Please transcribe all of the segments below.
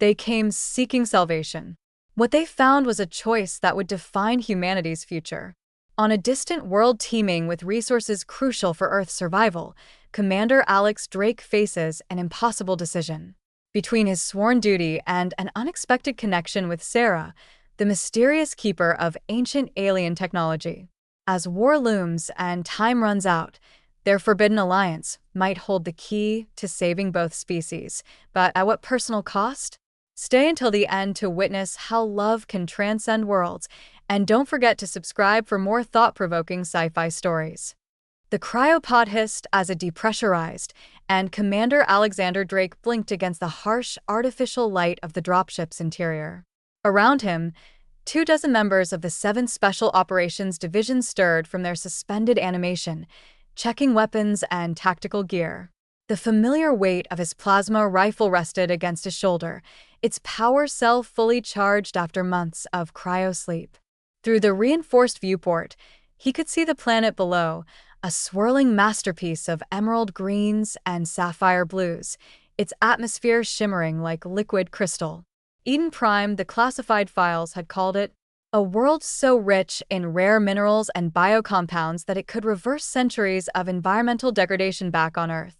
They came seeking salvation. What they found was a choice that would define humanity's future. On a distant world teeming with resources crucial for Earth's survival, Commander Alex Drake faces an impossible decision. Between his sworn duty and an unexpected connection with Sarah, the mysterious keeper of ancient alien technology. As war looms and time runs out, their forbidden alliance might hold the key to saving both species, but at what personal cost? Stay until the end to witness how love can transcend worlds, and don't forget to subscribe for more thought-provoking sci-fi stories. The cryopod hissed as it depressurized, and Commander Alexander Drake blinked against the harsh, artificial light of the dropship's interior. Around him, 24 members of the 7th Special Operations Division stirred from their suspended animation, checking weapons and tactical gear. The familiar weight of his plasma rifle rested against his shoulder, its power cell fully charged after months of cryosleep. Through the reinforced viewport, he could see the planet below, a swirling masterpiece of emerald greens and sapphire blues, its atmosphere shimmering like liquid crystal. Eden Prime, the classified files, had called it a world so rich in rare minerals and biocompounds that it could reverse centuries of environmental degradation back on Earth.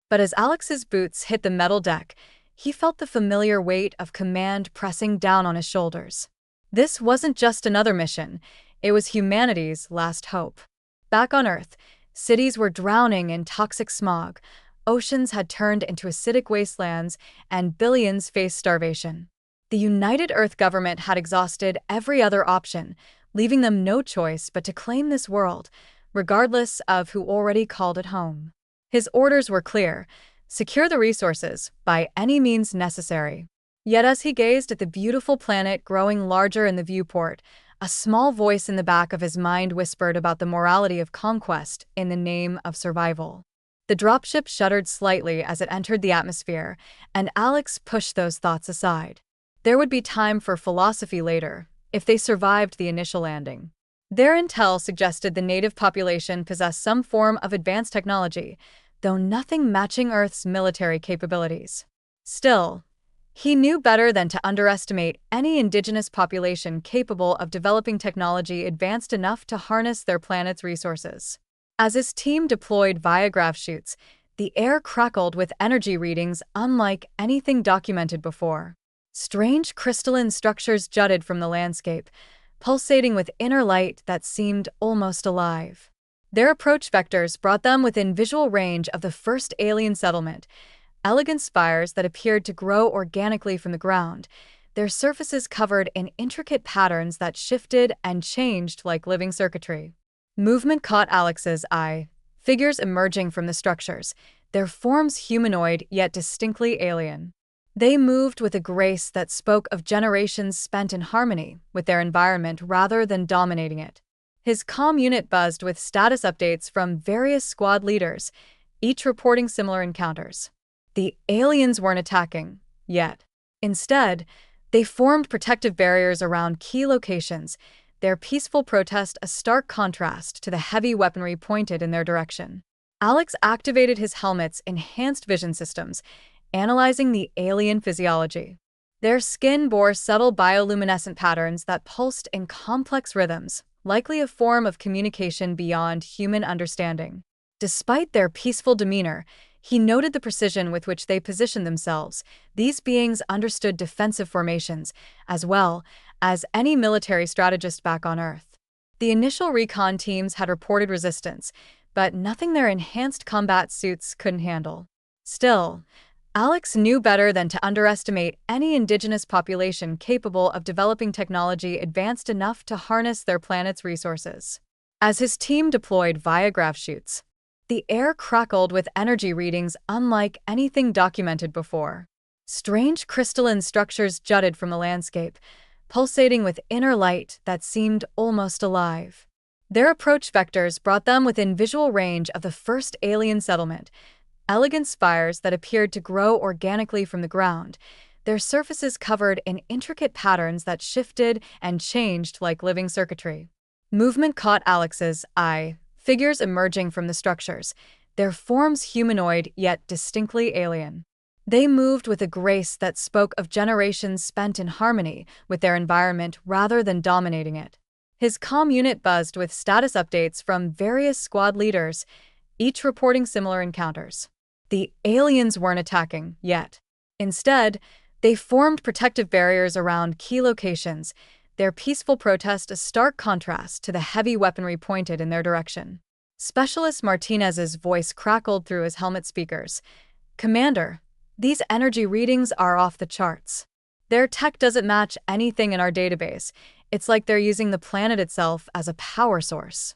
But as Alex's boots hit the metal deck, he felt the familiar weight of command pressing down on his shoulders. This wasn't just another mission, it was humanity's last hope. Back on Earth, cities were drowning in toxic smog, oceans had turned into acidic wastelands, and billions faced starvation. The United Earth government had exhausted every other option, leaving them no choice but to claim this world, regardless of who already called it home. His orders were clear: secure the resources by any means necessary. Yet as he gazed at the beautiful planet growing larger in the viewport, a small voice in the back of his mind whispered about the morality of conquest in the name of survival. The dropship shuddered slightly as it entered the atmosphere, and Alex pushed those thoughts aside. There would be time for philosophy later, if they survived the initial landing. Their intel suggested the native population possessed some form of advanced technology, though nothing matching Earth's military capabilities. Still, he knew better than to underestimate any indigenous population capable of developing technology advanced enough to harness their planet's resources. As his team deployed viagraph chutes, the air crackled with energy readings unlike anything documented before. Strange crystalline structures jutted from the landscape, pulsating with inner light that seemed almost alive. Their approach vectors brought them within visual range of the first alien settlement, elegant spires that appeared to grow organically from the ground, their surfaces covered in intricate patterns that shifted and changed like living circuitry. Movement caught Alex's eye, figures emerging from the structures, their forms humanoid yet distinctly alien. They moved with a grace that spoke of generations spent in harmony with their environment rather than dominating it. His comm unit buzzed with status updates from various squad leaders, each reporting similar encounters. The aliens weren't attacking, yet. Instead, they formed protective barriers around key locations, their peaceful protest a stark contrast to the heavy weaponry pointed in their direction. Alex activated his helmet's enhanced vision systems, analyzing the alien physiology. Their skin bore subtle bioluminescent patterns that pulsed in complex rhythms, likely a form of communication beyond human understanding. Despite their peaceful demeanor, he noted the precision with which they positioned themselves. These beings understood defensive formations, as well as any military strategist back on Earth. The initial recon teams had reported resistance, but nothing their enhanced combat suits couldn't handle. Still, Alex knew better than to underestimate any indigenous population capable of developing technology advanced enough to harness their planet's resources. As his team deployed viagraph chutes, the air crackled with energy readings unlike anything documented before. Strange crystalline structures jutted from the landscape, pulsating with inner light that seemed almost alive. Their approach vectors brought them within visual range of the first alien settlement, elegant spires that appeared to grow organically from the ground, their surfaces covered in intricate patterns that shifted and changed like living circuitry. Movement caught Alex's eye, figures emerging from the structures, their forms humanoid yet distinctly alien. They moved with a grace that spoke of generations spent in harmony with their environment rather than dominating it. His comm unit buzzed with status updates from various squad leaders, each reporting similar encounters. The aliens weren't attacking yet. Instead, they formed protective barriers around key locations, their peaceful protest a stark contrast to the heavy weaponry pointed in their direction. Specialist Martinez's voice crackled through his helmet speakers. "Commander, these energy readings are off the charts. Their tech doesn't match anything in our database. It's like they're using the planet itself as a power source."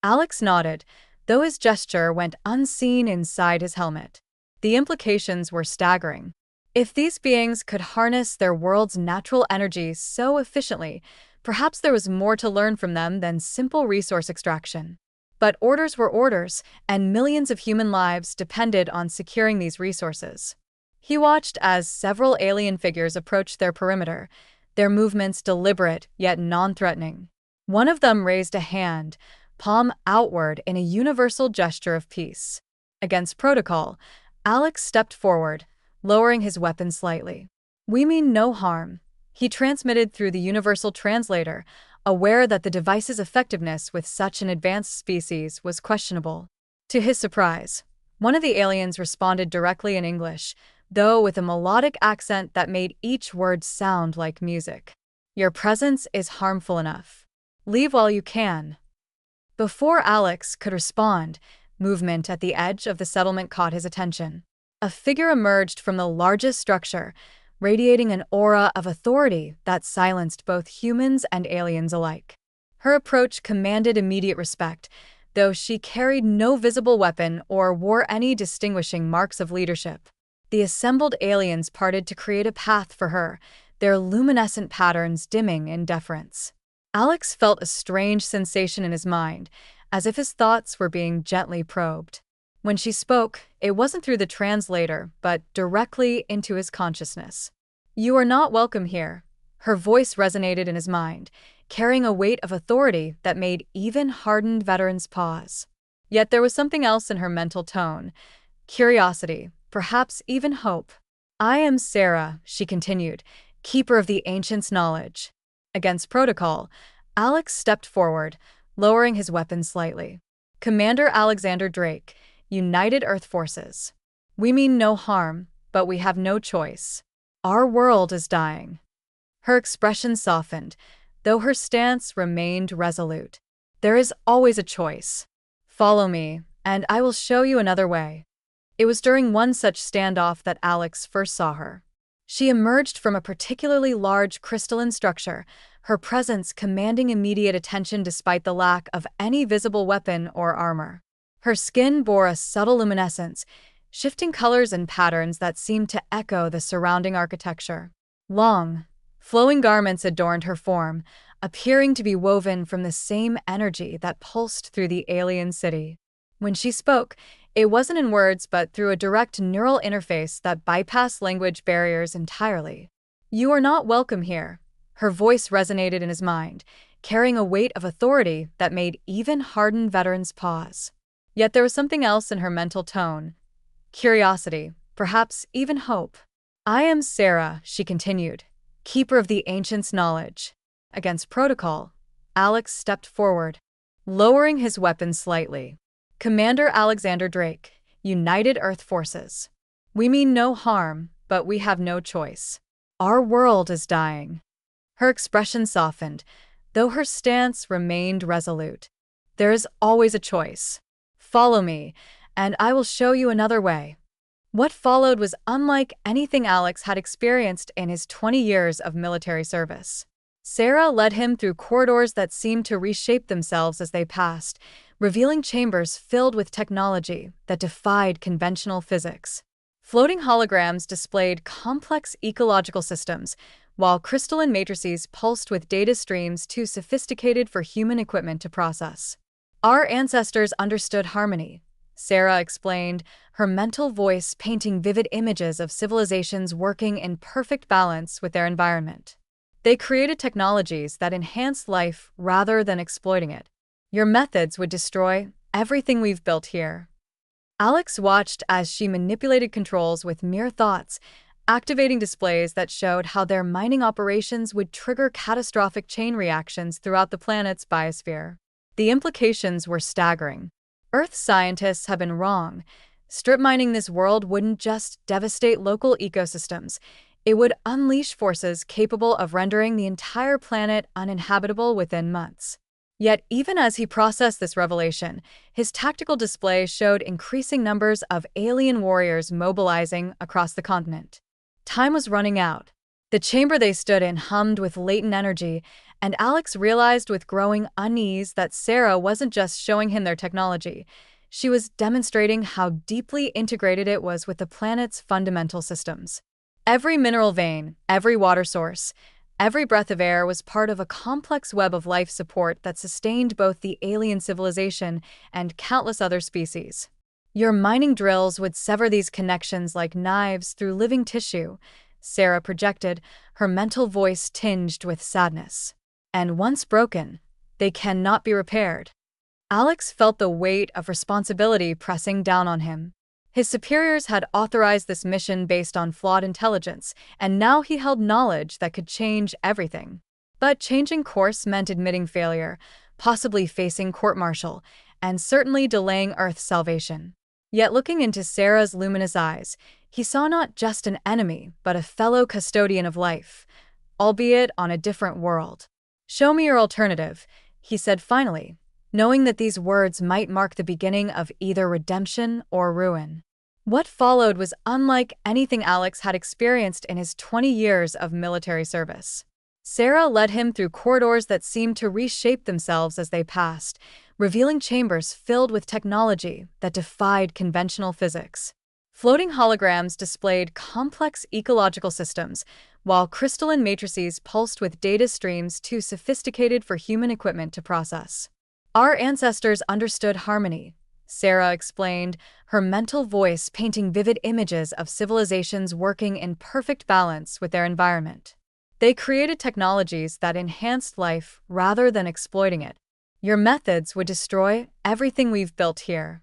Alex nodded, though his gesture went unseen inside his helmet. The implications were staggering. If these beings could harness their world's natural energy so efficiently, perhaps there was more to learn from them than simple resource extraction. But orders were orders, and millions of human lives depended on securing these resources. He watched as several alien figures approached their perimeter, their movements deliberate yet non-threatening. One of them raised a hand, palm outward in a universal gesture of peace. Against protocol, Alex stepped forward, lowering his weapon slightly. "We mean no harm," he transmitted through the universal translator, aware that the device's effectiveness with such an advanced species was questionable. To his surprise, one of the aliens responded directly in English, though with a melodic accent that made each word sound like music. "Your presence is harmful enough. Leave while you can." Before Alex could respond, movement at the edge of the settlement caught his attention. A figure emerged from the largest structure, radiating an aura of authority that silenced both humans and aliens alike. Her approach commanded immediate respect, though she carried no visible weapon or wore any distinguishing marks of leadership. The assembled aliens parted to create a path for her, their luminescent patterns dimming in deference. Alex felt a strange sensation in his mind, as if his thoughts were being gently probed. When she spoke, it wasn't through the translator, but directly into his consciousness. "You are not welcome here." Her voice resonated in his mind, carrying a weight of authority that made even hardened veterans pause. Yet there was something else in her mental tone: curiosity, perhaps even hope. "I am Sarah," she continued, "keeper of the ancients' knowledge." Against protocol, Alex stepped forward, lowering his weapon slightly. "Commander Alexander Drake, United Earth Forces. We mean no harm, but we have no choice. Our world is dying." Her expression softened, though her stance remained resolute. "There is always a choice. Follow me, and I will show you another way." It was during one such standoff that Alex first saw her. She emerged from a particularly large crystalline structure, her presence commanding immediate attention despite the lack of any visible weapon or armor. Her skin bore a subtle luminescence, shifting colors and patterns that seemed to echo the surrounding architecture. Long, flowing garments adorned her form, appearing to be woven from the same energy that pulsed through the alien city. When she spoke, it wasn't in words but through a direct neural interface that bypassed language barriers entirely. "You are not welcome here." Her voice resonated in his mind, carrying a weight of authority that made even hardened veterans pause. Yet there was something else in her mental tone: curiosity, perhaps even hope. "I am Sarah," she continued, "keeper of the ancients' knowledge." Against protocol, Alex stepped forward, lowering his weapon slightly. "Commander Alexander Drake, United Earth Forces. We mean no harm, but we have no choice. Our world is dying." Her expression softened, though her stance remained resolute. "There is always a choice. Follow me, and I will show you another way." What followed was unlike anything Alex had experienced in his 20 years of military service. Sarah led him through corridors that seemed to reshape themselves as they passed, revealing chambers filled with technology that defied conventional physics. Floating holograms displayed complex ecological systems, while crystalline matrices pulsed with data streams too sophisticated for human equipment to process. "Our ancestors understood harmony," Sarah explained, her mental voice painting vivid images of civilizations working in perfect balance with their environment. "They created technologies that enhanced life rather than exploiting it. Your methods would destroy everything we've built here." Alex watched as she manipulated controls with mere thoughts, activating displays that showed how their mining operations would trigger catastrophic chain reactions throughout the planet's biosphere. The implications were staggering. Earth scientists have been wrong. Strip mining this world wouldn't just devastate local ecosystems, it would unleash forces capable of rendering the entire planet uninhabitable within months. Yet, even as he processed this revelation, his tactical display showed increasing numbers of alien warriors mobilizing across the continent. Time was running out. The chamber they stood in hummed with latent energy, and Alex realized with growing unease that Sarah wasn't just showing him their technology. She was demonstrating how deeply integrated it was with the planet's fundamental systems. Every mineral vein, every water source, every breath of air was part of a complex web of life support that sustained both the alien civilization and countless other species. Your mining drills would sever these connections like knives through living tissue, Sarah projected, her mental voice tinged with sadness. And once broken, they cannot be repaired. Alex felt the weight of responsibility pressing down on him. His superiors had authorized this mission based on flawed intelligence, and now he held knowledge that could change everything. But changing course meant admitting failure, possibly facing court-martial, and certainly delaying Earth's salvation. Yet looking into Sarah's luminous eyes, he saw not just an enemy, but a fellow custodian of life, albeit on a different world. "Show me your alternative," he said finally, knowing that these words might mark the beginning of either redemption or ruin. What followed was unlike anything Alex had experienced in his 20 years of military service. Sarah led him through corridors that seemed to reshape themselves as they passed, revealing chambers filled with technology that defied conventional physics. Floating holograms displayed complex ecological systems, while crystalline matrices pulsed with data streams too sophisticated for human equipment to process. "Our ancestors understood harmony," Sarah explained, her mental voice painting vivid images of civilizations working in perfect balance with their environment. "They created technologies that enhanced life rather than exploiting it. Your methods would destroy everything we've built here."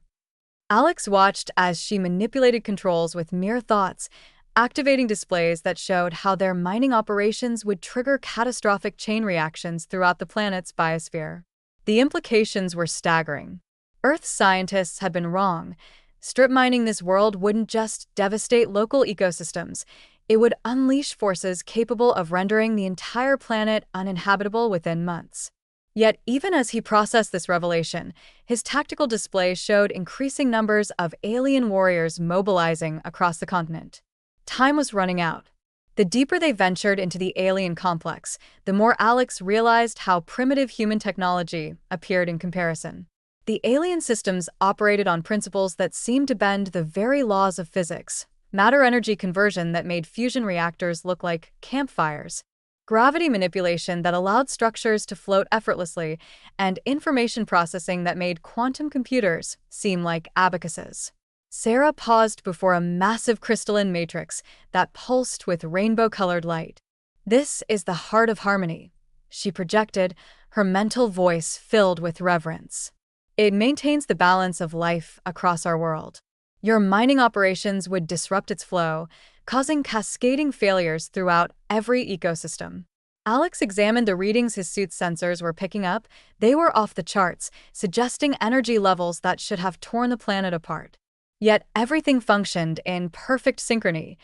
Alex watched as she manipulated controls with mere thoughts, activating displays that showed how their mining operations would trigger catastrophic chain reactions throughout the planet's biosphere. The implications were staggering. Earth scientists had been wrong. Strip mining this world wouldn't just devastate local ecosystems, it would unleash forces capable of rendering the entire planet uninhabitable within months. Yet, even as he processed this revelation, his tactical display showed increasing numbers of alien warriors mobilizing across the continent. Time was running out. The deeper they ventured into the alien complex, the more Alex realized how primitive human technology appeared in comparison. The alien systems operated on principles that seemed to bend the very laws of physics: matter-energy conversion that made fusion reactors look like campfires, gravity manipulation that allowed structures to float effortlessly, and information processing that made quantum computers seem like abacuses. Sarah paused before a massive crystalline matrix that pulsed with rainbow-colored light. "This is the heart of harmony," she projected, her mental voice filled with reverence. "It maintains the balance of life across our world. Your mining operations would disrupt its flow, causing cascading failures throughout every ecosystem." Alex examined the readings his suit's sensors were picking up. They were off the charts, suggesting energy levels that should have torn the planet apart. Yet everything functioned in perfect synchrony,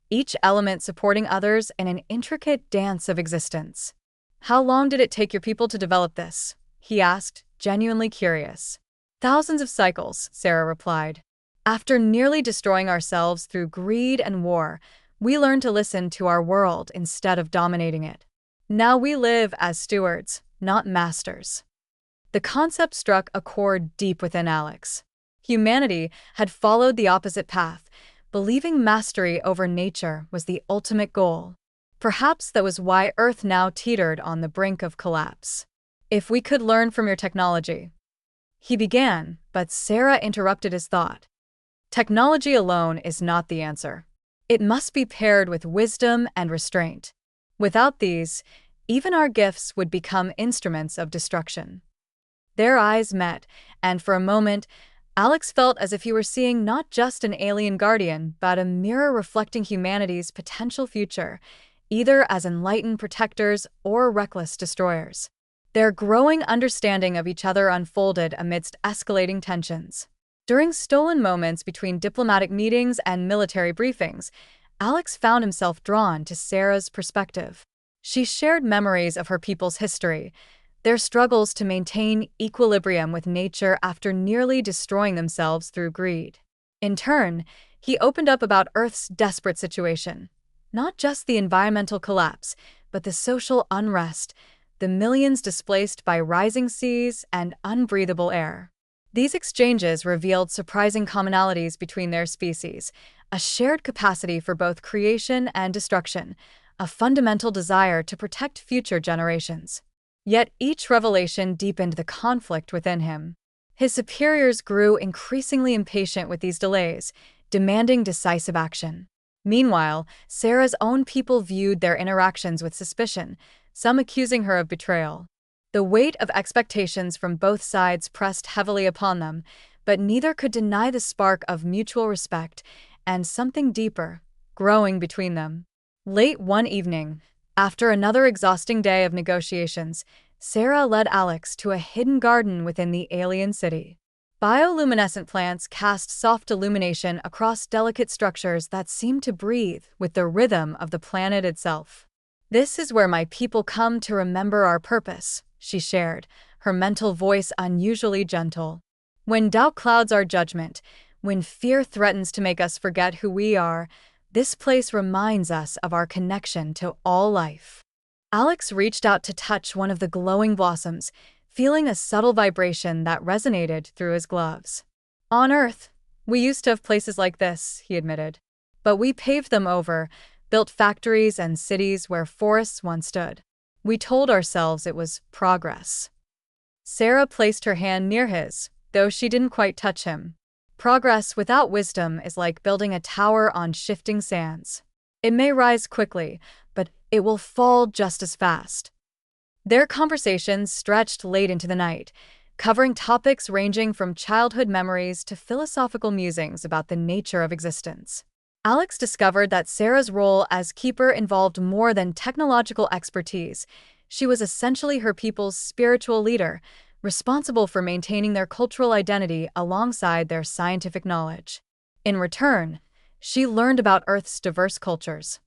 each element supporting others in an intricate dance of existence. "How long did it take your people to develop this?" he asked, genuinely curious. "Thousands of cycles," Sarah replied. "After nearly destroying ourselves through greed and war, we learned to listen to our world instead of dominating it. Now we live as stewards, not masters." The concept struck a chord deep within Alex. Humanity had followed the opposite path, believing mastery over nature was the ultimate goal. Perhaps that was why Earth now teetered on the brink of collapse. "If we could learn from your technology," he began, but Sarah interrupted his thought. "Technology alone is not the answer. It must be paired with wisdom and restraint. Without these, even our gifts would become instruments of destruction." Their eyes met, and for a moment, Alex felt as if he were seeing not just an alien guardian, but a mirror reflecting humanity's potential future, either as enlightened protectors or reckless destroyers. Their growing understanding of each other unfolded amidst escalating tensions. During stolen moments between diplomatic meetings and military briefings, Alex found himself drawn to Sarah's perspective. She shared memories of her people's history, their struggles to maintain equilibrium with nature after nearly destroying themselves through greed. In turn, he opened up about Earth's desperate situation. Not just the environmental collapse, but the social unrest, the millions displaced by rising seas and unbreathable air. These exchanges revealed surprising commonalities between their species, a shared capacity for both creation and destruction, a fundamental desire to protect future generations. Yet each revelation deepened the conflict within him. His superiors grew increasingly impatient with these delays, demanding decisive action. Meanwhile, Sarah's own people viewed their interactions with suspicion, some accusing her of betrayal. The weight of expectations from both sides pressed heavily upon them, but neither could deny the spark of mutual respect and something deeper, growing between them. Late one evening, after another exhausting day of negotiations, Sarah led Alex to a hidden garden within the alien city. Bioluminescent plants cast soft illumination across delicate structures that seemed to breathe with the rhythm of the planet itself. "This is where my people come to remember our purpose," she shared, her mental voice unusually gentle. "When doubt clouds our judgment, when fear threatens to make us forget who we are, this place reminds us of our connection to all life." Alex reached out to touch one of the glowing blossoms, feeling a subtle vibration that resonated through his gloves. "On Earth, we used to have places like this," he admitted. "But we paved them over, built factories and cities where forests once stood. We told ourselves it was progress." Sarah placed her hand near his, though she didn't quite touch him. "Progress without wisdom is like building a tower on shifting sands. It may rise quickly, but it will fall just as fast." Their conversations stretched late into the night, covering topics ranging from childhood memories to philosophical musings about the nature of existence. Alex discovered that Sarah's role as keeper involved more than technological expertise. She was essentially her people's spiritual leader, responsible for maintaining their cultural identity alongside their scientific knowledge. In return, she learned about Earth's diverse cultures,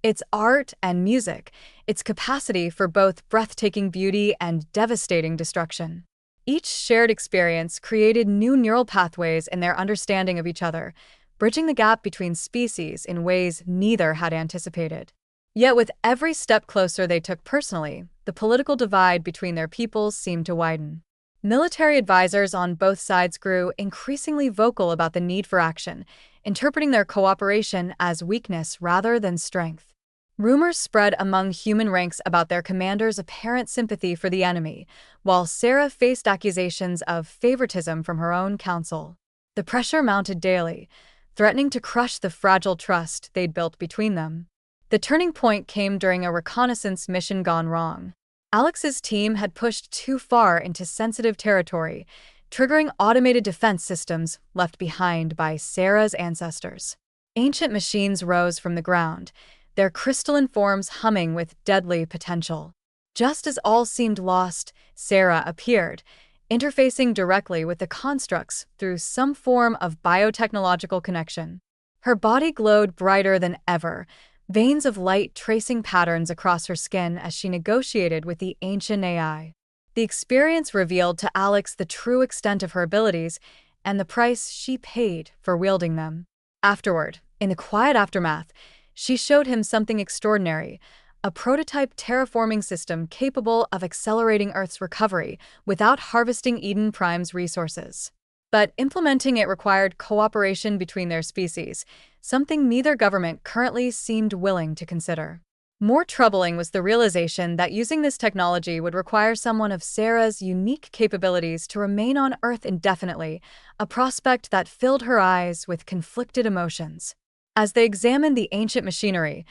its art and music, its capacity for both breathtaking beauty and devastating destruction. Each shared experience created new neural pathways in their understanding of each other, bridging the gap between species in ways neither had anticipated. Yet with every step closer they took personally, the political divide between their peoples seemed to widen. Military advisors on both sides grew increasingly vocal about the need for action, interpreting their cooperation as weakness rather than strength. Rumors spread among human ranks about their commander's apparent sympathy for the enemy, while Sarah faced accusations of favoritism from her own council. The pressure mounted daily, threatening to crush the fragile trust they'd built between them. The turning point came during a reconnaissance mission gone wrong. Alex's team had pushed too far into sensitive territory, triggering automated defense systems left behind by Sarah's ancestors. Ancient machines rose from the ground, their crystalline forms humming with deadly potential. Just as all seemed lost, Sarah appeared, interfacing directly with the constructs through some form of biotechnological connection. Her body glowed brighter than ever, veins of light tracing patterns across her skin as she negotiated with the ancient AI. The experience revealed to Alex the true extent of her abilities and the price she paid for wielding them. Afterward, in the quiet aftermath, she showed him something extraordinary, a prototype terraforming system capable of accelerating Earth's recovery without harvesting Eden Prime's resources. But implementing it required cooperation between their species, something neither government currently seemed willing to consider. More troubling was the realization that using this technology would require someone of Sarah's unique capabilities to remain on Earth indefinitely, a prospect that filled her eyes with conflicted emotions. As they examined the ancient machinery,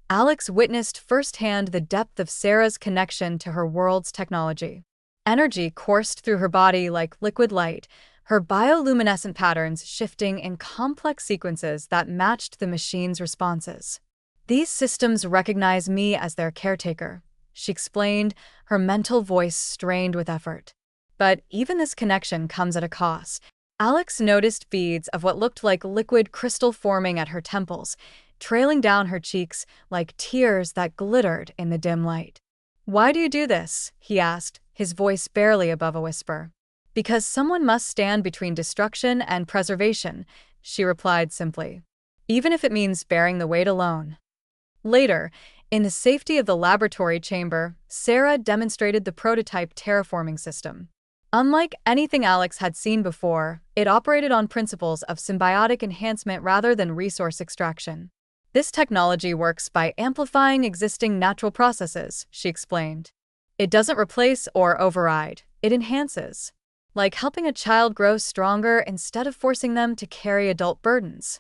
Alex witnessed firsthand the depth of Sarah's connection to her world's technology. Energy coursed through her body like liquid light, her bioluminescent patterns shifting in complex sequences that matched the machine's responses. "These systems recognize me as their caretaker," she explained, her mental voice strained with effort. But even this connection comes at a cost. Alex noticed beads of what looked like liquid crystal forming at her temples, trailing down her cheeks like tears that glittered in the dim light. "Why do you do this?" he asked, his voice barely above a whisper. "Because someone must stand between destruction and preservation," she replied simply, "even if it means bearing the weight alone." Later, in the safety of the laboratory chamber, Sarah demonstrated the prototype terraforming system. Unlike anything Alex had seen before, it operated on principles of symbiotic enhancement rather than resource extraction. "This technology works by amplifying existing natural processes," she explained. "It doesn't replace or override, it enhances. Like helping a child grow stronger instead of forcing them to carry adult burdens."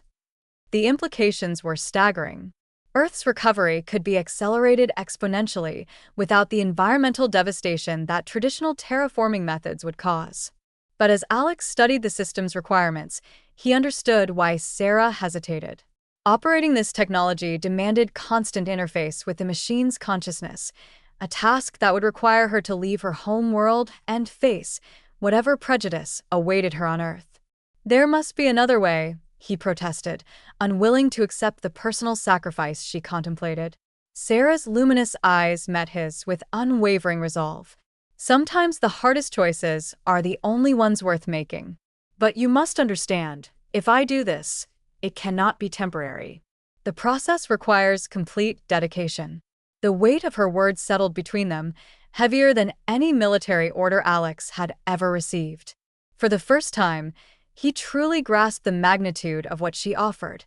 The implications were staggering. Earth's recovery could be accelerated exponentially without the environmental devastation that traditional terraforming methods would cause. But as Alex studied the system's requirements, he understood why Sarah hesitated. Operating this technology demanded constant interface with the machine's consciousness, a task that would require her to leave her home world and face whatever prejudice awaited her on Earth. "There must be another way," he protested, unwilling to accept the personal sacrifice she contemplated. Sarah's luminous eyes met his with unwavering resolve. "Sometimes the hardest choices are the only ones worth making. But you must understand, if I do this, it cannot be temporary. The process requires complete dedication." The weight of her words settled between them, heavier than any military order Alex had ever received. For the first time, he truly grasped the magnitude of what she offered,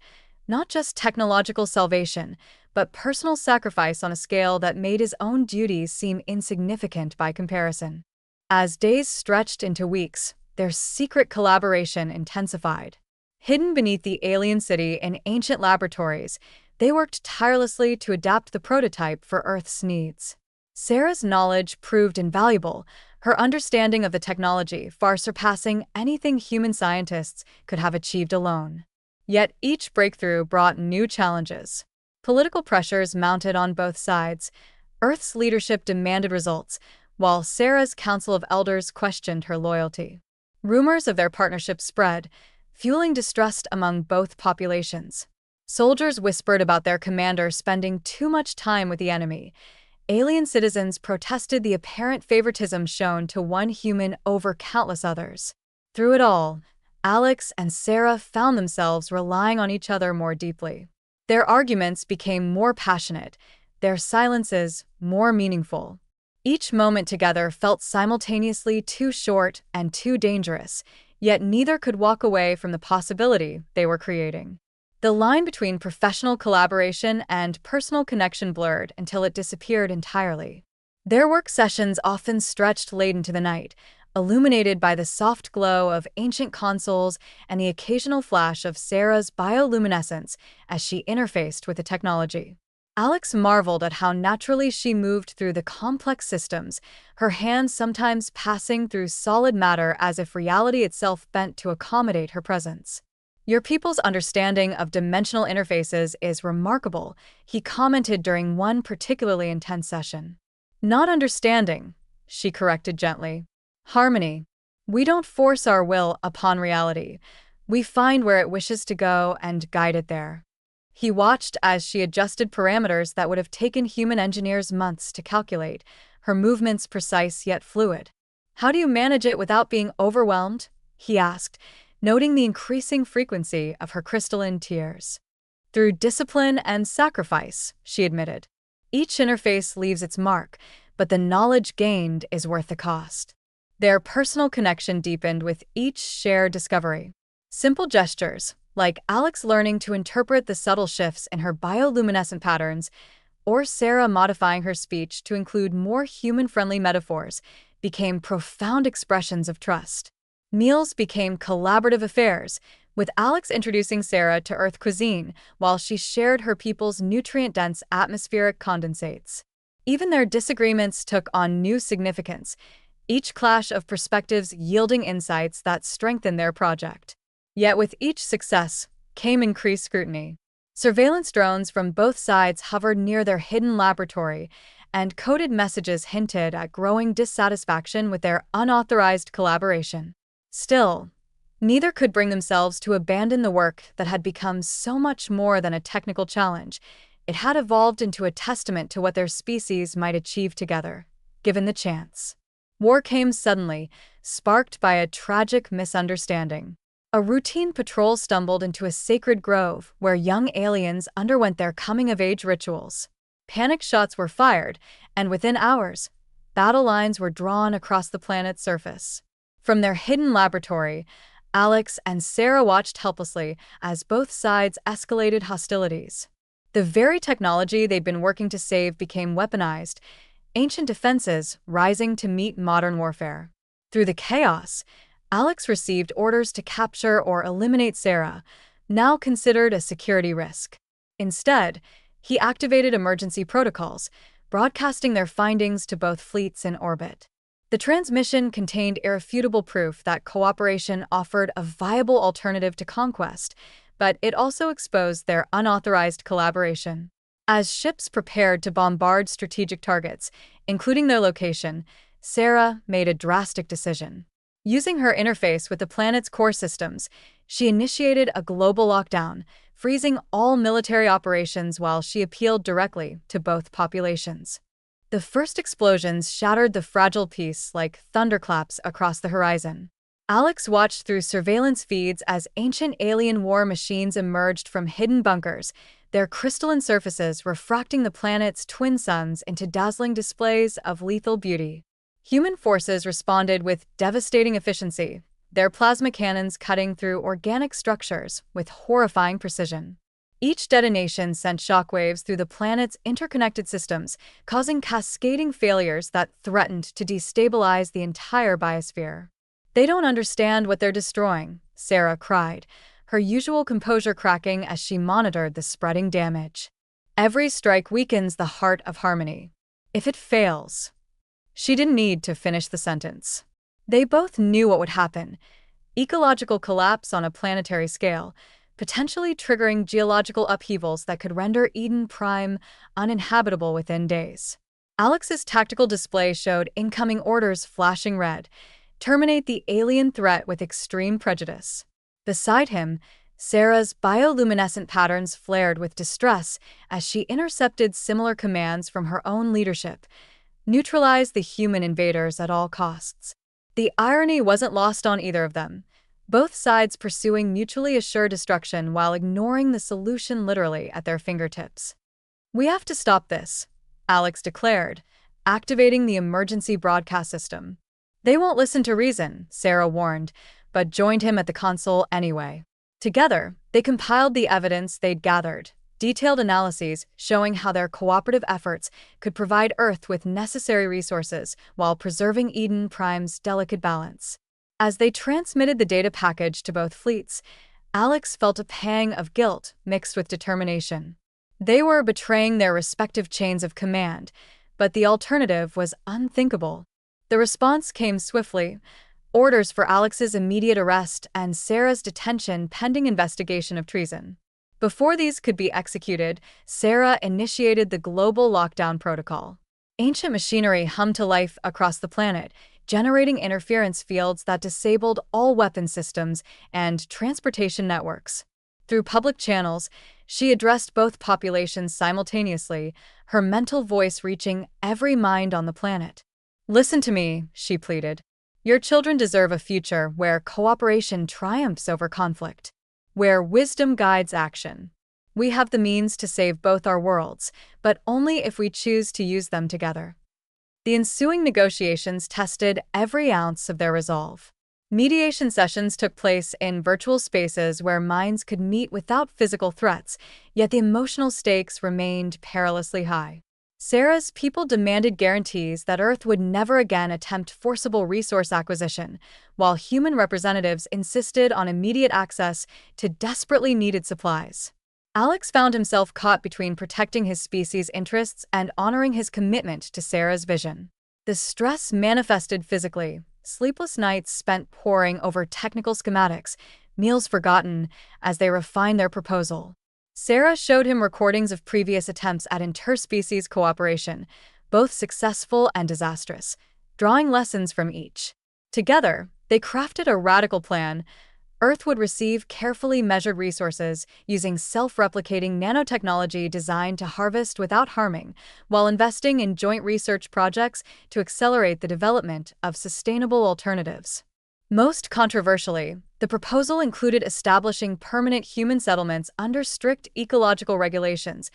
not just technological salvation, but personal sacrifice on a scale that made his own duties seem insignificant by comparison. As days stretched into weeks, their secret collaboration intensified. Hidden beneath the alien city in ancient laboratories, they worked tirelessly to adapt the prototype for Earth's needs. Sarah's knowledge proved invaluable, her understanding of the technology far surpassing anything human scientists could have achieved alone. Yet each breakthrough brought new challenges. Political pressures mounted on both sides. Earth's leadership demanded results, while Sarah's Council of Elders questioned her loyalty. Rumors of their partnership spread, fueling distrust among both populations. Soldiers whispered about their commander spending too much time with the enemy. Alien citizens protested the apparent favoritism shown to one human over countless others. Through it all, Alex and Sarah found themselves relying on each other more deeply. Their arguments became more passionate, their silences more meaningful. Each moment together felt simultaneously too short and too dangerous, yet neither could walk away from the possibility they were creating. The line between professional collaboration and personal connection blurred until it disappeared entirely. Their work sessions often stretched late into the night, illuminated by the soft glow of ancient consoles and the occasional flash of Sarah's bioluminescence as she interfaced with the technology. Alex marveled at how naturally she moved through the complex systems, her hands sometimes passing through solid matter as if reality itself bent to accommodate her presence. "Your people's understanding of dimensional interfaces is remarkable," he commented during one particularly intense session. "Not understanding," she corrected gently. "Harmony. We don't force our will upon reality. We find where it wishes to go and guide it there." He watched as she adjusted parameters that would have taken human engineers months to calculate, her movements precise yet fluid. "How do you manage it without being overwhelmed?" he asked, noting the increasing frequency of her crystalline tears. "Through discipline and sacrifice," she admitted. "Each interface leaves its mark, but the knowledge gained is worth the cost." Their personal connection deepened with each shared discovery. Simple gestures, like Alex learning to interpret the subtle shifts in her bioluminescent patterns, or Sarah modifying her speech to include more human-friendly metaphors, became profound expressions of trust. Meals became collaborative affairs, with Alex introducing Sarah to Earth cuisine while she shared her people's nutrient-dense atmospheric condensates. Even their disagreements took on new significance. each clash of perspectives yielding insights that strengthened their project. Yet with each success came increased scrutiny. Surveillance drones from both sides hovered near their hidden laboratory, and coded messages hinted at growing dissatisfaction with their unauthorized collaboration. Still, neither could bring themselves to abandon the work that had become so much more than a technical challenge. It had evolved into a testament to what their species might achieve together, given the chance. War came suddenly, sparked by a tragic misunderstanding. A routine patrol stumbled into a sacred grove where young aliens underwent their coming-of-age rituals. Panic shots were fired, and within hours, battle lines were drawn across the planet's surface. From their hidden laboratory, Alex and Sarah watched helplessly as both sides escalated hostilities. The very technology they'd been working to save became weaponized, ancient defenses rising to meet modern warfare. Through the chaos, Alex received orders to capture or eliminate Sarah, now considered a security risk. Instead, he activated emergency protocols, broadcasting their findings to both fleets in orbit. The transmission contained irrefutable proof that cooperation offered a viable alternative to conquest, but it also exposed their unauthorized collaboration. As ships prepared to bombard strategic targets, including their location, Sarah made a drastic decision. Using her interface with the planet's core systems, she initiated a global lockdown, freezing all military operations while she appealed directly to both populations. The first explosions shattered the fragile peace like thunderclaps across the horizon. Alex watched through surveillance feeds as ancient alien war machines emerged from hidden bunkers, their crystalline surfaces refracting the planet's twin suns into dazzling displays of lethal beauty. Human forces responded with devastating efficiency, their plasma cannons cutting through organic structures with horrifying precision. Each detonation sent shockwaves through the planet's interconnected systems, causing cascading failures that threatened to destabilize the entire biosphere. "They don't understand what they're destroying," Sarah cried, her usual composure cracking as she monitored the spreading damage. "Every strike weakens the heart of harmony. If it fails..." She didn't need to finish the sentence. They both knew what would happen: ecological collapse on a planetary scale, potentially triggering geological upheavals that could render Eden Prime uninhabitable within days. Alex's tactical display showed incoming orders flashing red: terminate the alien threat with extreme prejudice. Beside him, Sarah's bioluminescent patterns flared with distress as she intercepted similar commands from her own leadership: neutralize the human invaders at all costs. The irony wasn't lost on either of them, both sides pursuing mutually assured destruction while ignoring the solution literally at their fingertips. "We have to stop this," Alex declared, activating the emergency broadcast system. "They won't listen to reason," Sarah warned, but joined him at the console anyway. Together, they compiled the evidence they'd gathered, detailed analyses showing how their cooperative efforts could provide Earth with necessary resources while preserving Eden Prime's delicate balance. As they transmitted the data package to both fleets, Alex felt a pang of guilt mixed with determination. They were betraying their respective chains of command, but the alternative was unthinkable. The response came swiftly: orders for Alex's immediate arrest and Sarah's detention pending investigation of treason. Before these could be executed, Sarah initiated the global lockdown protocol. Ancient machinery hummed to life across the planet, generating interference fields that disabled all weapon systems and transportation networks. Through public channels, she addressed both populations simultaneously, her mental voice reaching every mind on the planet. "Listen to me," she pleaded. "Your children deserve a future where cooperation triumphs over conflict, where wisdom guides action. We have the means to save both our worlds, but only if we choose to use them together." The ensuing negotiations tested every ounce of their resolve. Mediation sessions took place in virtual spaces where minds could meet without physical threats, yet the emotional stakes remained perilously high. Sarah's people demanded guarantees that Earth would never again attempt forcible resource acquisition, while human representatives insisted on immediate access to desperately needed supplies. Alex found himself caught between protecting his species' interests and honoring his commitment to Sarah's vision. The stress manifested physically: sleepless nights spent poring over technical schematics, meals forgotten as they refined their proposal. Sarah showed him recordings of previous attempts at interspecies cooperation, both successful and disastrous, drawing lessons from each. Together, they crafted a radical plan. Earth would receive carefully measured resources using self-replicating nanotechnology designed to harvest without harming, while investing in joint research projects to accelerate the development of sustainable alternatives. Most controversially, the proposal included establishing permanent human settlements under strict ecological regulations,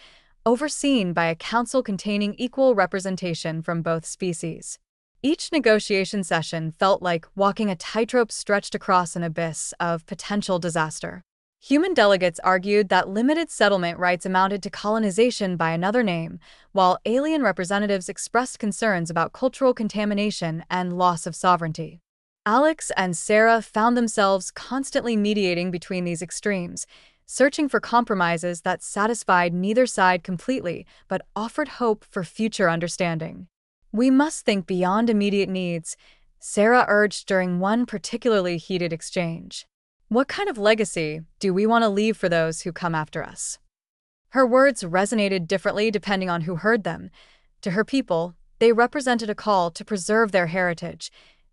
overseen by a council containing equal representation from both species. Each negotiation session felt like walking a tightrope stretched across an abyss of potential disaster. Human delegates argued that limited settlement rights amounted to colonization by another name, while alien representatives expressed concerns about cultural contamination and loss of sovereignty. Alex and Sarah found themselves constantly mediating between these extremes, searching for compromises that satisfied neither side completely but offered hope for future understanding. "We must think beyond immediate needs," Sarah urged during one particularly heated exchange. "What kind of legacy do we want to leave for those who come after us?" Her words resonated differently depending on who heard them. To her people, they represented a call to preserve their heritage.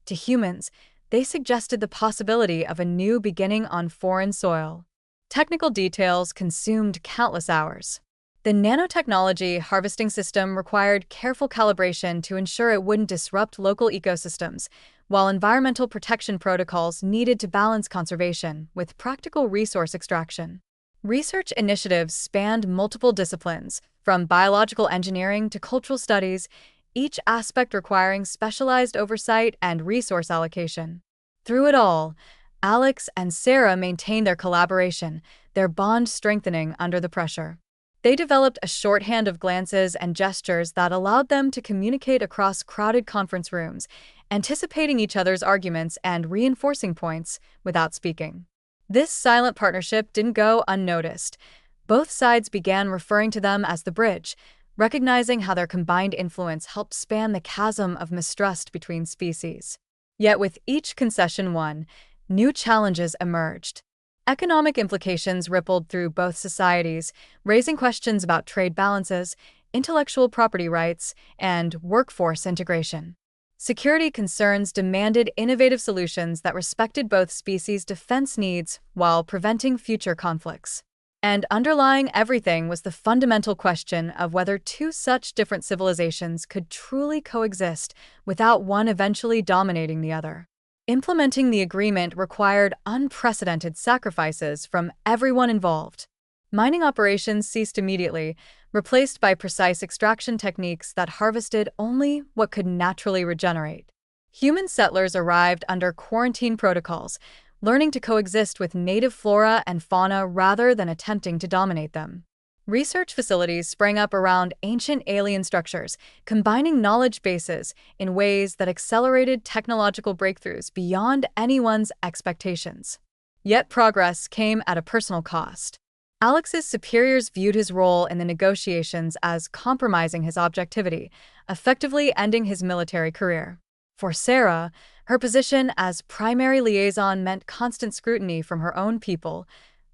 To humans, they suggested the possibility of a new beginning on foreign soil. Technical details consumed countless hours. The nanotechnology harvesting system required careful calibration to ensure it wouldn't disrupt local ecosystems, while environmental protection protocols needed to balance conservation with practical resource extraction. Research initiatives spanned multiple disciplines, from biological engineering to cultural studies, each aspect requiring specialized oversight and resource allocation. Through it all, Alex and Sarah maintained their collaboration, their bond strengthening under the pressure. They developed a shorthand of glances and gestures that allowed them to communicate across crowded conference rooms, anticipating each other's arguments and reinforcing points without speaking. This silent partnership didn't go unnoticed. Both sides began referring to them as the bridge, recognizing how their combined influence helped span the chasm of mistrust between species. Yet with each concession won, new challenges emerged. Economic implications rippled through both societies, raising questions about trade balances, intellectual property rights, and workforce integration. Security concerns demanded innovative solutions that respected both species' defense needs while preventing future conflicts. And underlying everything was the fundamental question of whether two such different civilizations could truly coexist without one eventually dominating the other. Implementing the agreement required unprecedented sacrifices from everyone involved. Mining operations ceased immediately, replaced by precise extraction techniques that harvested only what could naturally regenerate. Human settlers arrived under quarantine protocols, learning to coexist with native flora and fauna rather than attempting to dominate them. Research facilities sprang up around ancient alien structures, combining knowledge bases in ways that accelerated technological breakthroughs beyond anyone's expectations. Yet progress came at a personal cost. Alex's superiors viewed his role in the negotiations as compromising his objectivity, effectively ending his military career. For Sarah, her position as primary liaison meant constant scrutiny from her own people,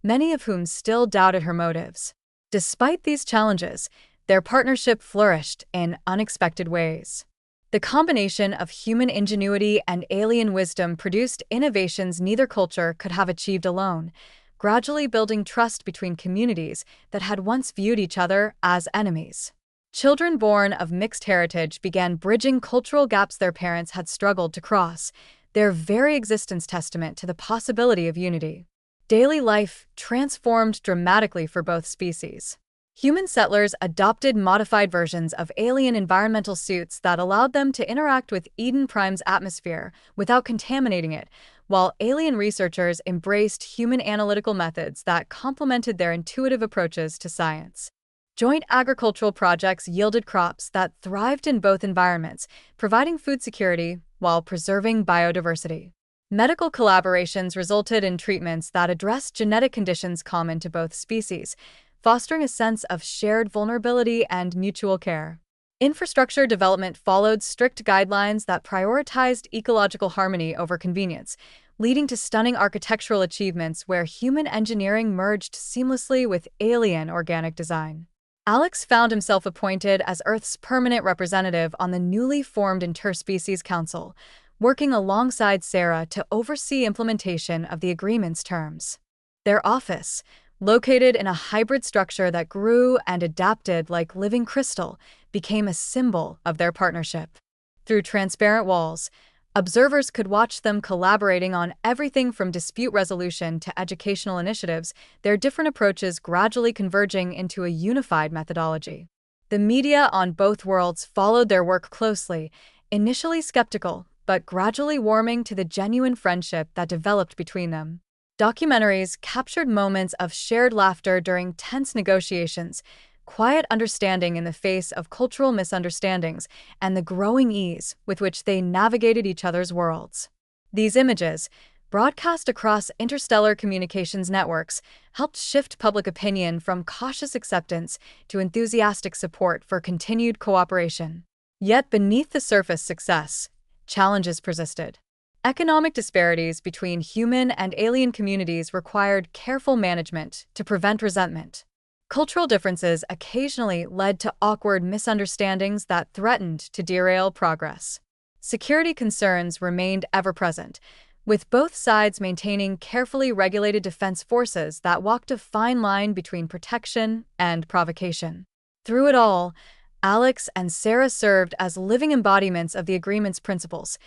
many of whom still doubted her motives. Despite these challenges, their partnership flourished in unexpected ways. The combination of human ingenuity and alien wisdom produced innovations neither culture could have achieved alone, gradually building trust between communities that had once viewed each other as enemies. Children born of mixed heritage began bridging cultural gaps their parents had struggled to cross, their very existence testament to the possibility of unity. Daily life transformed dramatically for both species. Human settlers adopted modified versions of alien environmental suits that allowed them to interact with Eden Prime's atmosphere without contaminating it, while alien researchers embraced human analytical methods that complemented their intuitive approaches to science. Joint agricultural projects yielded crops that thrived in both environments, providing food security while preserving biodiversity. Medical collaborations resulted in treatments that addressed genetic conditions common to both species, fostering a sense of shared vulnerability and mutual care. Infrastructure development followed strict guidelines that prioritized ecological harmony over convenience, leading to stunning architectural achievements where human engineering merged seamlessly with alien organic design. Alex found himself appointed as Earth's permanent representative on the newly formed Interspecies Council, working alongside Sarah to oversee implementation of the agreement's terms. Their office, located in a hybrid structure that grew and adapted like living crystal, became a symbol of their partnership. Through transparent walls, observers could watch them collaborating on everything from dispute resolution to educational initiatives, their different approaches gradually converging into a unified methodology. The media on both worlds followed their work closely, initially skeptical, but gradually warming to the genuine friendship that developed between them. Documentaries captured moments of shared laughter during tense negotiations, quiet understanding in the face of cultural misunderstandings, and the growing ease with which they navigated each other's worlds. These images, broadcast across interstellar communications networks, helped shift public opinion from cautious acceptance to enthusiastic support for continued cooperation. Yet beneath the surface success, challenges persisted. Economic disparities between human and alien communities required careful management to prevent resentment. Cultural differences occasionally led to awkward misunderstandings that threatened to derail progress. Security concerns remained ever-present, with both sides maintaining carefully regulated defense forces that walked a fine line between protection and provocation. Through it all, Alex and Sarah served as living embodiments of the agreement's principles,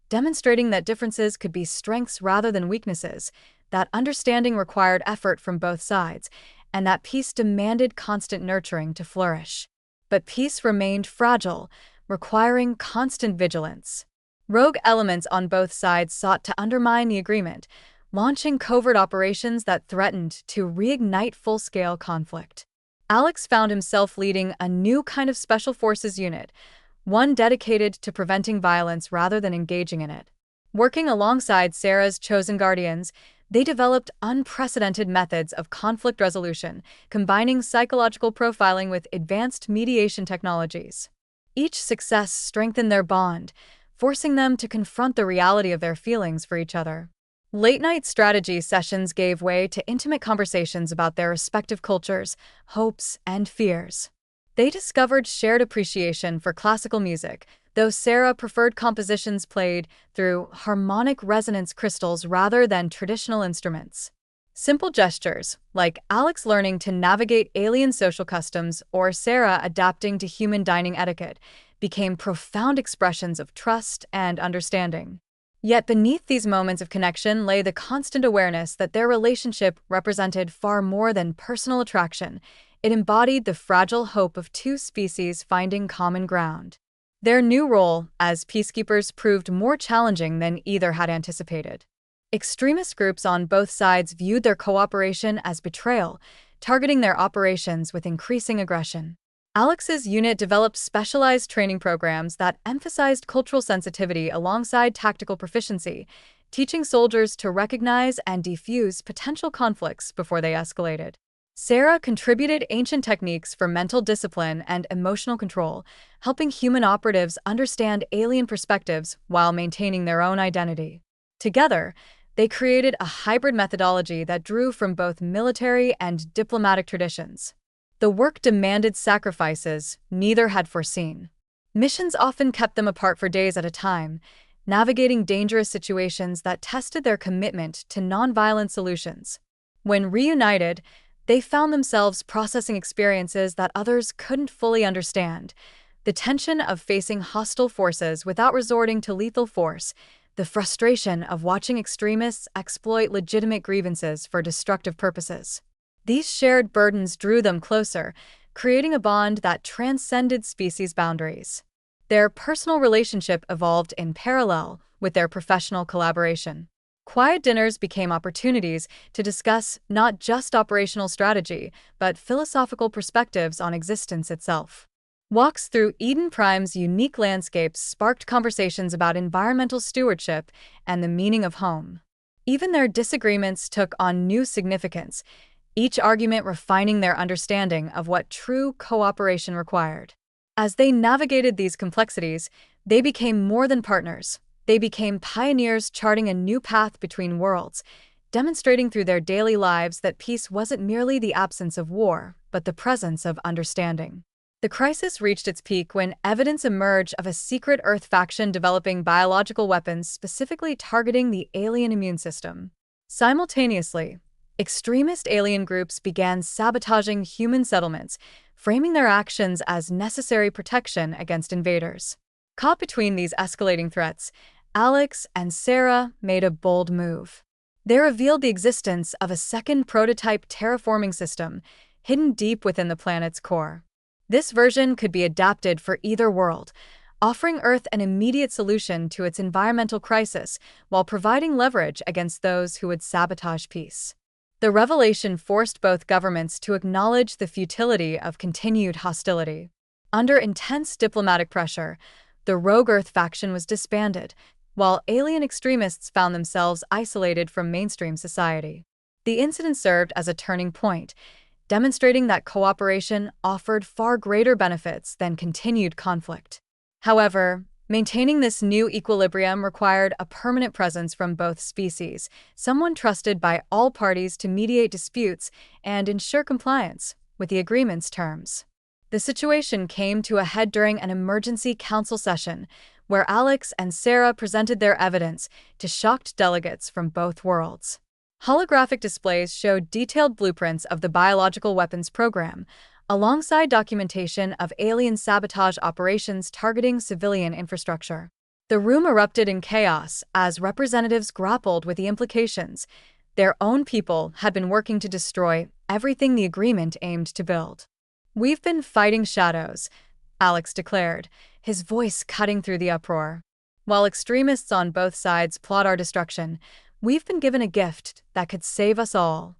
demonstrating that differences could be strengths rather than weaknesses, that understanding required effort from both sides, and that peace demanded constant nurturing to flourish. But peace remained fragile, requiring constant vigilance. Rogue elements on both sides sought to undermine the agreement, launching covert operations that threatened to reignite full-scale conflict. Alex found himself leading a new kind of special forces unit, one dedicated to preventing violence rather than engaging in it. Working alongside Sarah's chosen guardians, they developed unprecedented methods of conflict resolution, combining psychological profiling with advanced mediation technologies. Each success strengthened their bond, forcing them to confront the reality of their feelings for each other. Late-night strategy sessions gave way to intimate conversations about their respective cultures, hopes, and fears. They discovered shared appreciation for classical music, though Sarah preferred compositions played through harmonic resonance crystals rather than traditional instruments. Simple gestures, like Alex learning to navigate alien social customs or Sarah adapting to human dining etiquette, became profound expressions of trust and understanding. Yet beneath these moments of connection lay the constant awareness that their relationship represented far more than personal attraction. It embodied the fragile hope of two species finding common ground. Their new role as peacekeepers proved more challenging than either had anticipated. Extremist groups on both sides viewed their cooperation as betrayal, targeting their operations with increasing aggression. Alex's unit developed specialized training programs that emphasized cultural sensitivity alongside tactical proficiency, teaching soldiers to recognize and defuse potential conflicts before they escalated. Sarah contributed ancient techniques for mental discipline and emotional control, helping human operatives understand alien perspectives while maintaining their own identity. Together, they created a hybrid methodology that drew from both military and diplomatic traditions. The work demanded sacrifices neither had foreseen. Missions often kept them apart for days at a time, navigating dangerous situations that tested their commitment to nonviolent solutions. When reunited, they found themselves processing experiences that others couldn't fully understand. The tension of facing hostile forces without resorting to lethal force, the frustration of watching extremists exploit legitimate grievances for destructive purposes. These shared burdens drew them closer, creating a bond that transcended species boundaries. Their personal relationship evolved in parallel with their professional collaboration. Quiet dinners became opportunities to discuss not just operational strategy, but philosophical perspectives on existence itself. Walks through Eden Prime's unique landscapes sparked conversations about environmental stewardship and the meaning of home. Even their disagreements took on new significance, each argument refining their understanding of what true cooperation required. As they navigated these complexities, they became more than partners. They became pioneers charting a new path between worlds, demonstrating through their daily lives that peace wasn't merely the absence of war, but the presence of understanding. The crisis reached its peak when evidence emerged of a secret Earth faction developing biological weapons specifically targeting the alien immune system. Simultaneously, extremist alien groups began sabotaging human settlements, framing their actions as necessary protection against invaders. Caught between these escalating threats, Alex and Sarah made a bold move. They revealed the existence of a second prototype terraforming system hidden deep within the planet's core. This version could be adapted for either world, offering Earth an immediate solution to its environmental crisis while providing leverage against those who would sabotage peace. The revelation forced both governments to acknowledge the futility of continued hostility. Under intense diplomatic pressure, the Rogue Earth faction was disbanded, while alien extremists found themselves isolated from mainstream society. The incident served as a turning point, demonstrating that cooperation offered far greater benefits than continued conflict. However, maintaining this new equilibrium required a permanent presence from both species, someone trusted by all parties to mediate disputes and ensure compliance with the agreement's terms. The situation came to a head during an emergency council session, where Alex and Sarah presented their evidence to shocked delegates from both worlds. Holographic displays showed detailed blueprints of the biological weapons program, alongside documentation of alien sabotage operations targeting civilian infrastructure. The room erupted in chaos as representatives grappled with the implications. Their own people had been working to destroy everything the agreement aimed to build. "We've been fighting shadows," Alex declared, his voice cutting through the uproar. "While extremists on both sides plot our destruction, we've been given a gift that could save us all."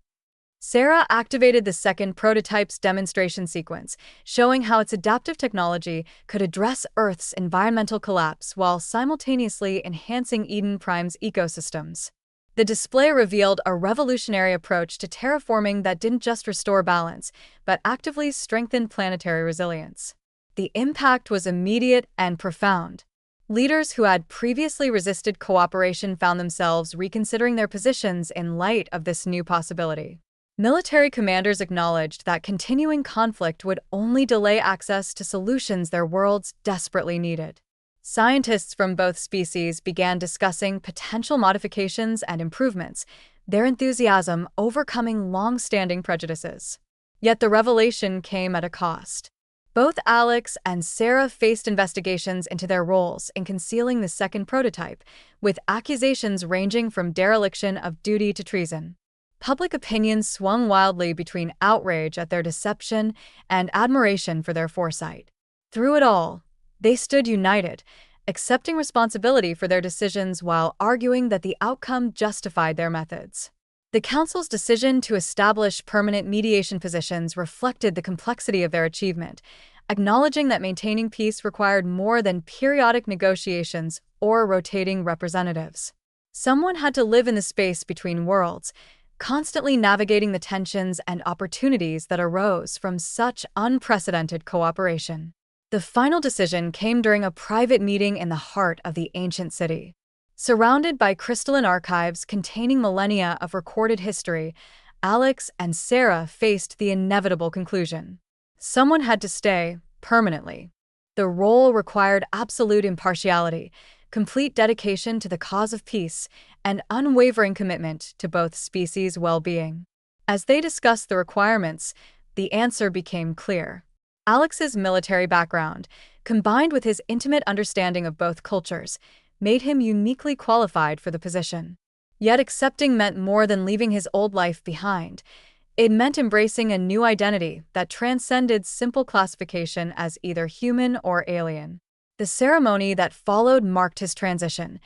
Sarah activated the second prototype's demonstration sequence, showing how its adaptive technology could address Earth's environmental collapse while simultaneously enhancing Eden Prime's ecosystems. The display revealed a revolutionary approach to terraforming that didn't just restore balance, but actively strengthened planetary resilience. The impact was immediate and profound. Leaders who had previously resisted cooperation found themselves reconsidering their positions in light of this new possibility. Military commanders acknowledged that continuing conflict would only delay access to solutions their worlds desperately needed. Scientists from both species began discussing potential modifications and improvements, their enthusiasm overcoming long-standing prejudices. Yet the revelation came at a cost. Both Alex and Sarah faced investigations into their roles in concealing the second prototype, with accusations ranging from dereliction of duty to treason. Public opinion swung wildly between outrage at their deception and admiration for their foresight. Through it all, they stood united, accepting responsibility for their decisions while arguing that the outcome justified their methods. The Council's decision to establish permanent mediation positions reflected the complexity of their achievement, acknowledging that maintaining peace required more than periodic negotiations or rotating representatives. Someone had to live in the space between worlds, constantly navigating the tensions and opportunities that arose from such unprecedented cooperation. The final decision came during a private meeting in the heart of the ancient city. Surrounded by crystalline archives containing millennia of recorded history, Alex and Sarah faced the inevitable conclusion. Someone had to stay, permanently. The role required absolute impartiality, complete dedication to the cause of peace, and unwavering commitment to both species' well-being. As they discussed the requirements, the answer became clear. Alex's military background, combined with his intimate understanding of both cultures, made him uniquely qualified for the position. Yet accepting meant more than leaving his old life behind. It meant embracing a new identity that transcended simple classification as either human or alien. The ceremony that followed marked his transition,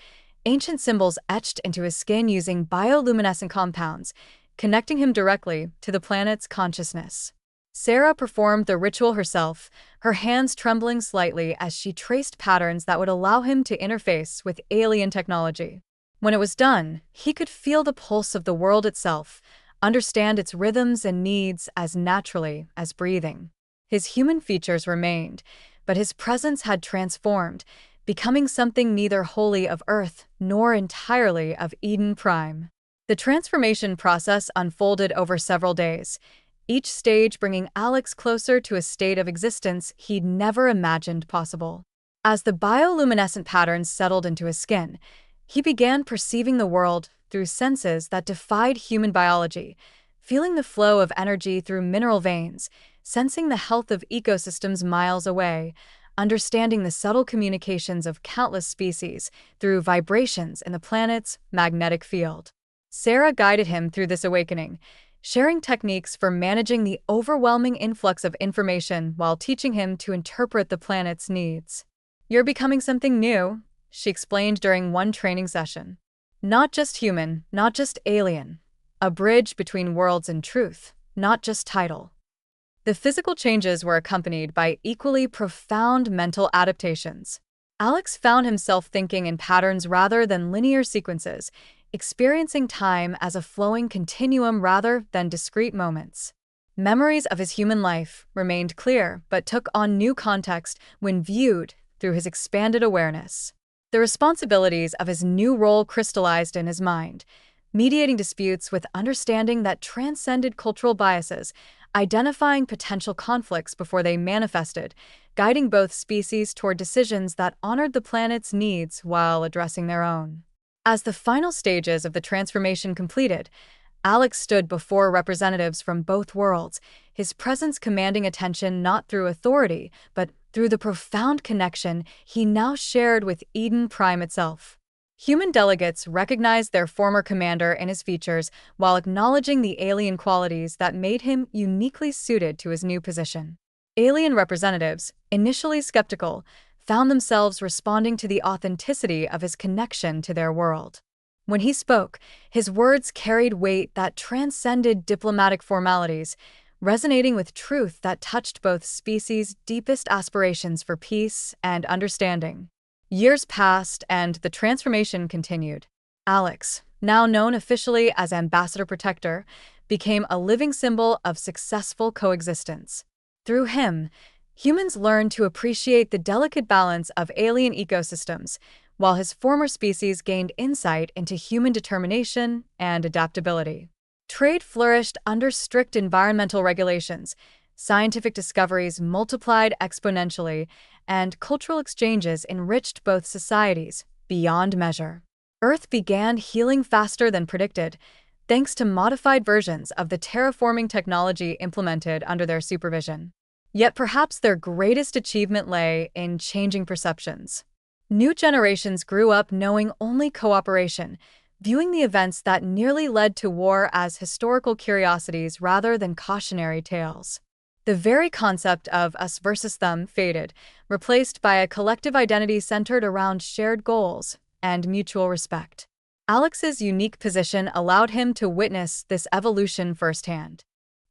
ancient symbols etched into his skin using bioluminescent compounds, connecting him directly to the planet's consciousness. Sarah performed the ritual herself, her hands trembling slightly as she traced patterns that would allow him to interface with alien technology. When it was done, he could feel the pulse of the world itself, understand its rhythms and needs as naturally as breathing. His human features remained, but his presence had transformed, becoming something neither wholly of Earth nor entirely of Eden Prime. The transformation process unfolded over several days, each stage bringing Alex closer to a state of existence he'd never imagined possible. As the bioluminescent patterns settled into his skin, he began perceiving the world through senses that defied human biology, feeling the flow of energy through mineral veins, sensing the health of ecosystems miles away, understanding the subtle communications of countless species through vibrations in the planet's magnetic field. Sarah guided him through this awakening, sharing techniques for managing the overwhelming influx of information while teaching him to interpret the planet's needs. "You're becoming something new," she explained during one training session. "Not just human, not just alien. A bridge between worlds and truth, not just title." The physical changes were accompanied by equally profound mental adaptations. Alex found himself thinking in patterns rather than linear sequences, experiencing time as a flowing continuum rather than discrete moments. Memories of his human life remained clear but took on new context when viewed through his expanded awareness. The responsibilities of his new role crystallized in his mind, mediating disputes with understanding that transcended cultural biases, identifying potential conflicts before they manifested, guiding both species toward decisions that honored the planet's needs while addressing their own. As the final stages of the transformation completed, Alex stood before representatives from both worlds, his presence commanding attention not through authority, but through the profound connection he now shared with Eden Prime itself. Human delegates recognized their former commander in his features while acknowledging the alien qualities that made him uniquely suited to his new position. Alien representatives, initially skeptical, found themselves responding to the authenticity of his connection to their world. When he spoke, his words carried weight that transcended diplomatic formalities, resonating with truth that touched both species' deepest aspirations for peace and understanding. Years passed, and the transformation continued. Alex, now known officially as Ambassador Protector, became a living symbol of successful coexistence. Through him, humans learned to appreciate the delicate balance of alien ecosystems, while his former species gained insight into human determination and adaptability. Trade flourished under strict environmental regulations, scientific discoveries multiplied exponentially, and cultural exchanges enriched both societies beyond measure. Earth began healing faster than predicted, thanks to modified versions of the terraforming technology implemented under their supervision. Yet perhaps their greatest achievement lay in changing perceptions. New generations grew up knowing only cooperation, viewing the events that nearly led to war as historical curiosities rather than cautionary tales. The very concept of us versus them faded, replaced by a collective identity centered around shared goals and mutual respect. Alex's unique position allowed him to witness this evolution firsthand.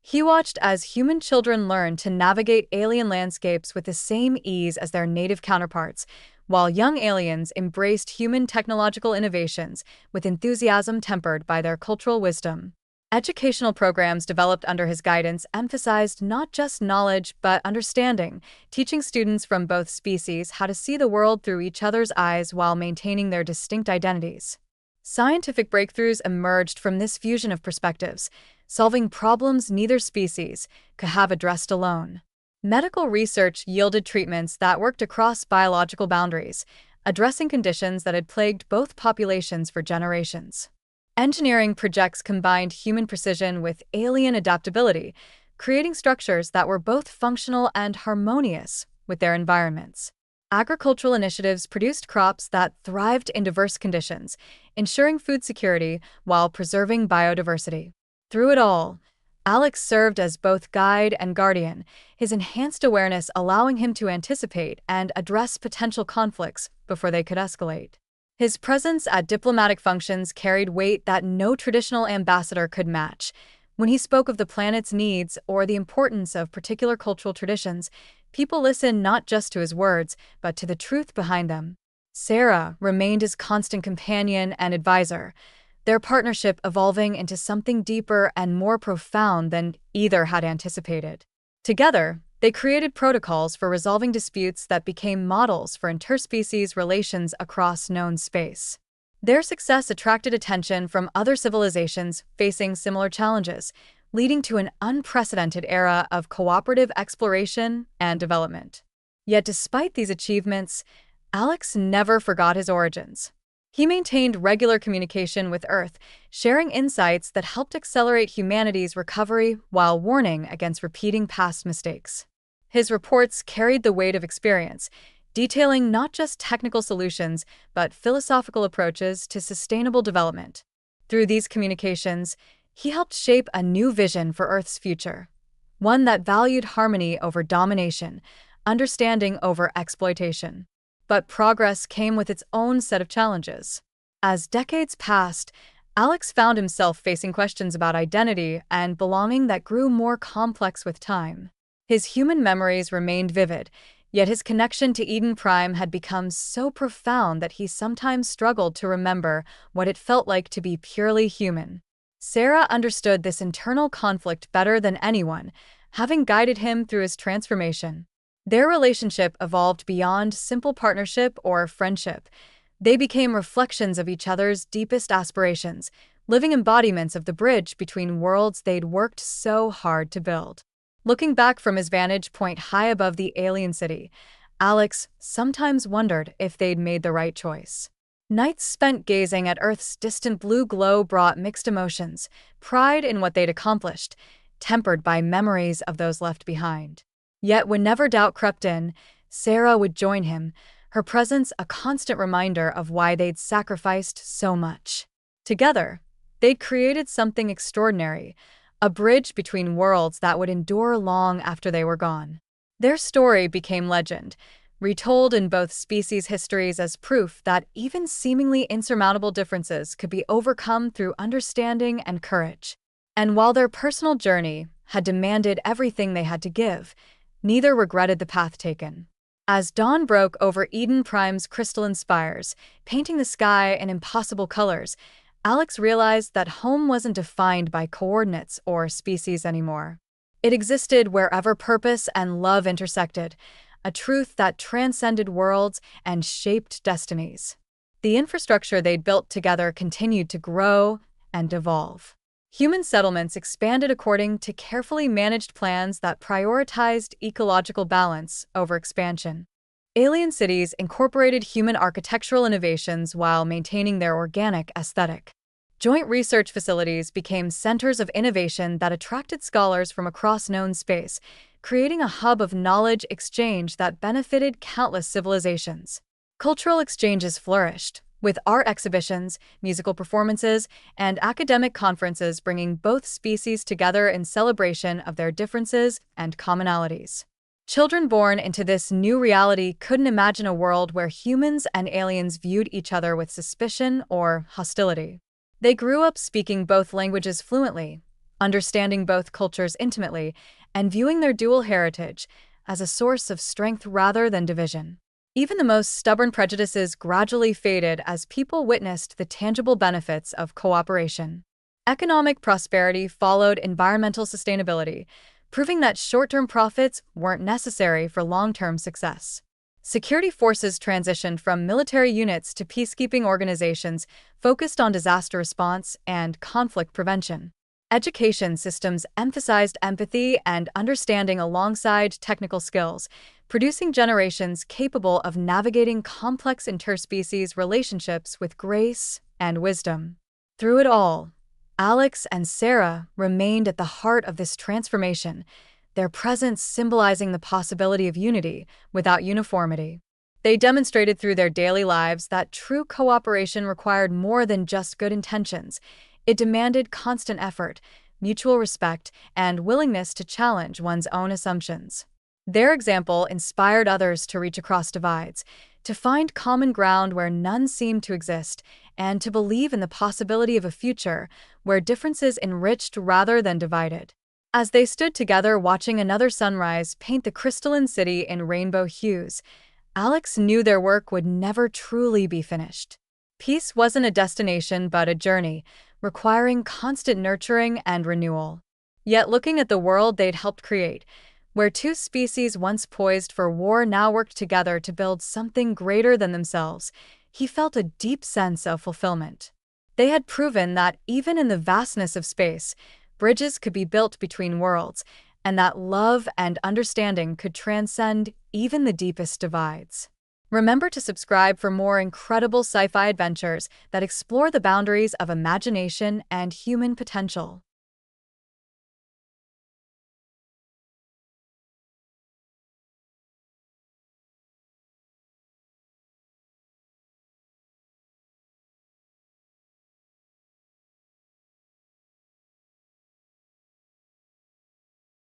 He watched as human children learned to navigate alien landscapes with the same ease as their native counterparts, while young aliens embraced human technological innovations with enthusiasm tempered by their cultural wisdom. Educational programs developed under his guidance emphasized not just knowledge but understanding, teaching students from both species how to see the world through each other's eyes while maintaining their distinct identities. Scientific breakthroughs emerged from this fusion of perspectives, solving problems neither species could have addressed alone. Medical research yielded treatments that worked across biological boundaries, addressing conditions that had plagued both populations for generations. Engineering projects combined human precision with alien adaptability, creating structures that were both functional and harmonious with their environments. Agricultural initiatives produced crops that thrived in diverse conditions, ensuring food security while preserving biodiversity. Through it all, Alex served as both guide and guardian, his enhanced awareness allowing him to anticipate and address potential conflicts before they could escalate. His presence at diplomatic functions carried weight that no traditional ambassador could match. When he spoke of the planet's needs or the importance of particular cultural traditions, people listened not just to his words, but to the truth behind them. Sarah remained his constant companion and advisor, their partnership evolving into something deeper and more profound than either had anticipated. Together, They created protocols for resolving disputes that became models for interspecies relations across known space. Their success attracted attention from other civilizations facing similar challenges, leading to an unprecedented era of cooperative exploration and development. Yet despite these achievements, Alex never forgot his origins. He maintained regular communication with Earth, sharing insights that helped accelerate humanity's recovery while warning against repeating past mistakes. His reports carried the weight of experience, detailing not just technical solutions but philosophical approaches to sustainable development. Through these communications, he helped shape a new vision for Earth's future, one that valued harmony over domination, understanding over exploitation. But progress came with its own set of challenges. As decades passed, Alex found himself facing questions about identity and belonging that grew more complex with time. His human memories remained vivid, yet his connection to Eden Prime had become so profound that he sometimes struggled to remember what it felt like to be purely human. Sarah understood this internal conflict better than anyone, having guided him through his transformation. Their relationship evolved beyond simple partnership or friendship. They became reflections of each other's deepest aspirations, living embodiments of the bridge between worlds they'd worked so hard to build. Looking back from his vantage point high above the alien city, Alex sometimes wondered if they'd made the right choice. Nights spent gazing at Earth's distant blue glow brought mixed emotions, pride in what they'd accomplished, tempered by memories of those left behind. Yet whenever doubt crept in, Sarah would join him, her presence a constant reminder of why they'd sacrificed so much. Together, they'd created something extraordinary, a bridge between worlds that would endure long after they were gone. Their story became legend, retold in both species' histories as proof that even seemingly insurmountable differences could be overcome through understanding and courage. And while their personal journey had demanded everything they had to give, neither regretted the path taken. As dawn broke over Eden Prime's crystalline spires, painting the sky in impossible colors, Alex realized that home wasn't defined by coordinates or species anymore. It existed wherever purpose and love intersected, a truth that transcended worlds and shaped destinies. The infrastructure they'd built together continued to grow and evolve. Human settlements expanded according to carefully managed plans that prioritized ecological balance over expansion. Alien cities incorporated human architectural innovations while maintaining their organic aesthetic. Joint research facilities became centers of innovation that attracted scholars from across known space, creating a hub of knowledge exchange that benefited countless civilizations. Cultural exchanges flourished, with art exhibitions, musical performances, and academic conferences bringing both species together in celebration of their differences and commonalities. Children born into this new reality couldn't imagine a world where humans and aliens viewed each other with suspicion or hostility. They grew up speaking both languages fluently, understanding both cultures intimately, and viewing their dual heritage as a source of strength rather than division. Even the most stubborn prejudices gradually faded as people witnessed the tangible benefits of cooperation. Economic prosperity followed environmental sustainability, proving that short-term profits weren't necessary for long-term success. Security forces transitioned from military units to peacekeeping organizations focused on disaster response and conflict prevention. Education systems emphasized empathy and understanding alongside technical skills, producing generations capable of navigating complex interspecies relationships with grace and wisdom. Through it all, Alex and Sarah remained at the heart of this transformation, their presence symbolizing the possibility of unity without uniformity. They demonstrated through their daily lives that true cooperation required more than just good intentions. It demanded constant effort, mutual respect, and willingness to challenge one's own assumptions. Their example inspired others to reach across divides, to find common ground where none seemed to exist, and to believe in the possibility of a future where differences enriched rather than divided. As they stood together watching another sunrise paint the crystalline city in rainbow hues, Alex knew their work would never truly be finished. Peace wasn't a destination but a journey, requiring constant nurturing and renewal. Yet looking at the world they'd helped create, Where two species once poised for war now worked together to build something greater than themselves, he felt a deep sense of fulfillment. They had proven that even in the vastness of space, bridges could be built between worlds, and that love and understanding could transcend even the deepest divides. Remember to subscribe for more incredible sci-fi adventures that explore the boundaries of imagination and human potential.